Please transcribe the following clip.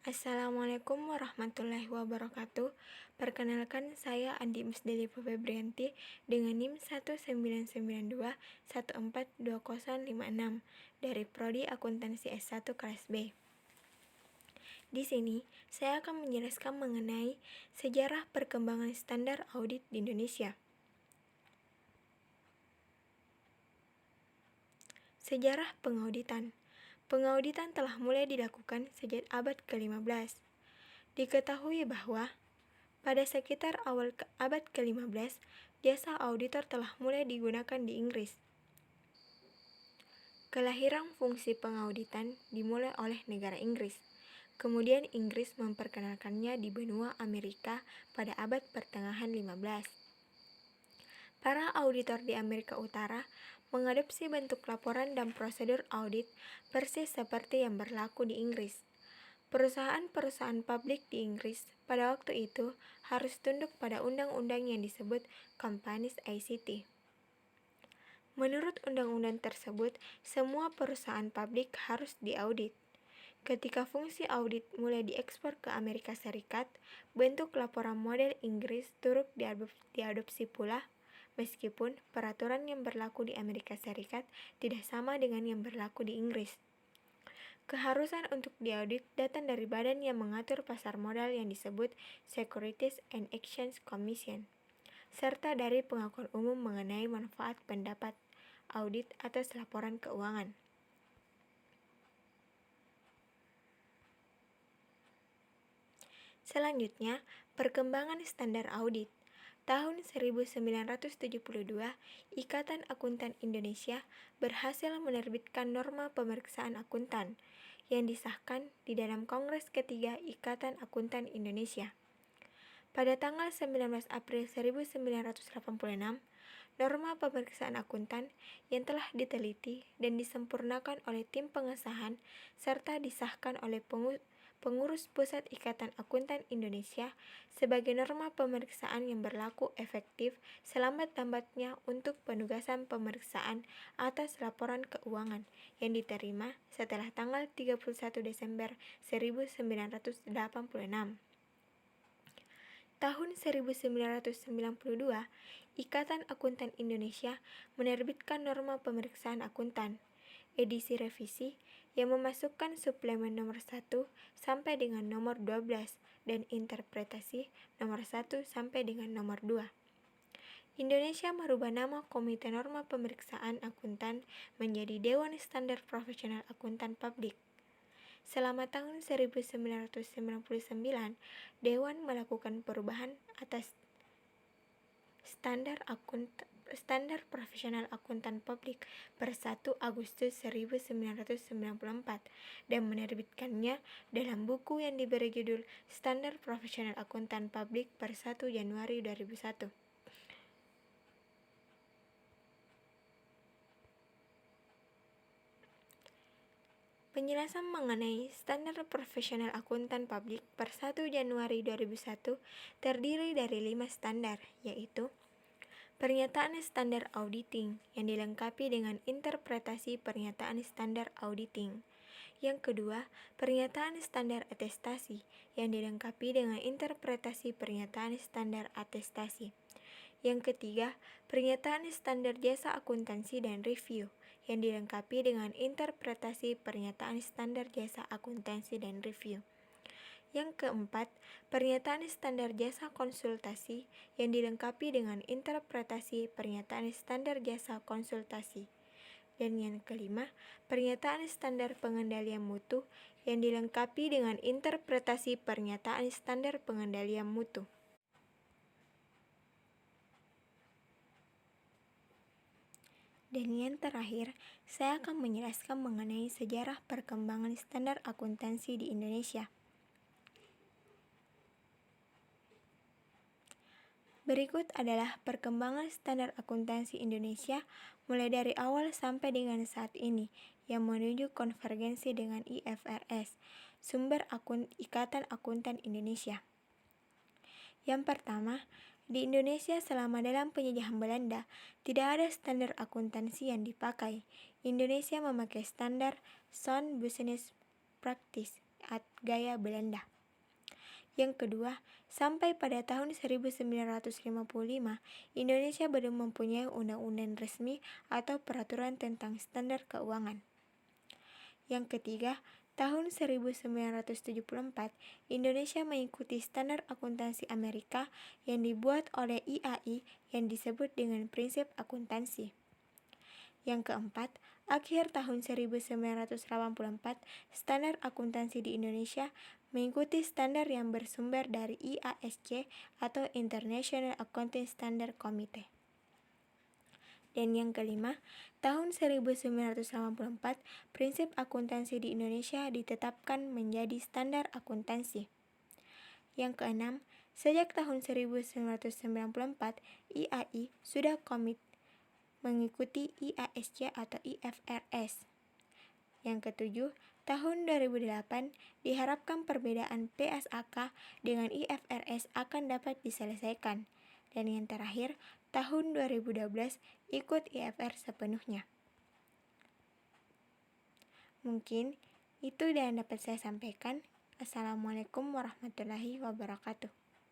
Assalamualaikum warahmatullahi wabarakatuh. Perkenalkan, saya Andi Musdalifa Febrianti dengan NIM 19921420056 dari Prodi Akuntansi S1 kelas B. Di sini, saya akan menjelaskan mengenai sejarah perkembangan standar audit di Indonesia. Sejarah pengauditan. Pengauditan telah mulai dilakukan sejak abad ke-15. Diketahui bahwa pada sekitar awal abad ke-15, jasa auditor telah mulai digunakan di Inggris. Kelahiran fungsi pengauditan dimulai oleh negara Inggris. Kemudian Inggris memperkenalkannya di benua Amerika pada abad pertengahan 15. Para auditor di Amerika Utara mengadopsi bentuk laporan dan prosedur audit persis seperti yang berlaku di Inggris. Perusahaan-perusahaan publik di Inggris pada waktu itu harus tunduk pada undang-undang yang disebut Companies Act. Menurut undang-undang tersebut, semua perusahaan publik harus diaudit. Ketika fungsi audit mulai diekspor ke Amerika Serikat, bentuk laporan model Inggris turut diadopsi pula, meskipun peraturan yang berlaku di Amerika Serikat tidak sama dengan yang berlaku di Inggris. Keharusan untuk diaudit datang dari badan yang mengatur pasar modal yang disebut Securities and Exchange Commission, serta dari pengakuan umum mengenai manfaat pendapat audit atas laporan keuangan. Selanjutnya, perkembangan standar audit. Tahun 1972, Ikatan Akuntan Indonesia berhasil menerbitkan norma pemeriksaan akuntan yang disahkan di dalam Kongres ketiga Ikatan Akuntan Indonesia. Pada tanggal 19 April 1986, norma pemeriksaan akuntan yang telah diteliti dan disempurnakan oleh tim pengesahan serta disahkan oleh pengurus pusat Ikatan Akuntan Indonesia sebagai norma pemeriksaan yang berlaku efektif selambat-lambatnya untuk penugasan pemeriksaan atas laporan keuangan yang diterima setelah tanggal 31 Desember 1986. Tahun 1992, Ikatan Akuntan Indonesia menerbitkan norma pemeriksaan akuntan, edisi revisi, yang memasukkan suplemen nomor 1 sampai dengan nomor 12 dan interpretasi nomor 1 sampai dengan nomor 2. Indonesia merubah nama Komite Norma Pemeriksaan Akuntan menjadi Dewan Standar Profesional Akuntan Publik. Selama tahun 1999, Dewan melakukan perubahan atas Standar Profesional Akuntan Publik per 1 Agustus 1994 dan menerbitkannya dalam buku yang diberi judul Standar Profesional Akuntan Publik per 1 Januari 2001. Penjelasan mengenai Standar Profesional Akuntan Publik per 1 Januari 2001 terdiri dari 5 standar, yaitu pernyataan standar auditing yang dilengkapi dengan interpretasi pernyataan standar auditing. Yang kedua, pernyataan standar atestasi yang dilengkapi dengan interpretasi pernyataan standar atestasi. Yang ketiga, pernyataan standar jasa akuntansi dan review yang dilengkapi dengan interpretasi pernyataan standar jasa akuntansi dan review. Yang keempat, pernyataan standar jasa konsultasi yang dilengkapi dengan interpretasi pernyataan standar jasa konsultasi. Dan yang kelima, pernyataan standar pengendalian mutu yang dilengkapi dengan interpretasi pernyataan standar pengendalian mutu. Dan yang terakhir, saya akan menjelaskan mengenai sejarah perkembangan standar akuntansi di Indonesia. Berikut adalah perkembangan standar akuntansi Indonesia mulai dari awal sampai dengan saat ini yang menuju konvergensi dengan IFRS, sumber Ikatan Akuntan Indonesia. Yang pertama, di Indonesia selama dalam penjajahan Belanda, tidak ada standar akuntansi yang dipakai. Indonesia memakai standar Sound Business Practice gaya Belanda. Yang kedua, sampai pada tahun 1955, Indonesia belum mempunyai undang-undang resmi atau peraturan tentang standar keuangan. Yang ketiga, tahun 1974, Indonesia mengikuti standar akuntansi Amerika yang dibuat oleh IAI yang disebut dengan prinsip akuntansi. Yang keempat, akhir tahun 1984, standar akuntansi di Indonesia mengikuti standar yang bersumber dari IASC atau International Accounting Standard Committee. Dan yang kelima, tahun 1984, prinsip akuntansi di Indonesia ditetapkan menjadi standar akuntansi. Yang keenam, sejak tahun 1994, IAI sudah komit mengikuti IASC atau IFRS. Yang ketujuh, tahun 2008 diharapkan perbedaan PSAK dengan IFRS akan dapat diselesaikan. Dan yang terakhir, tahun 2012 ikut IFRS sepenuhnya. Mungkin itu yang dapat saya sampaikan. Assalamualaikum warahmatullahi wabarakatuh.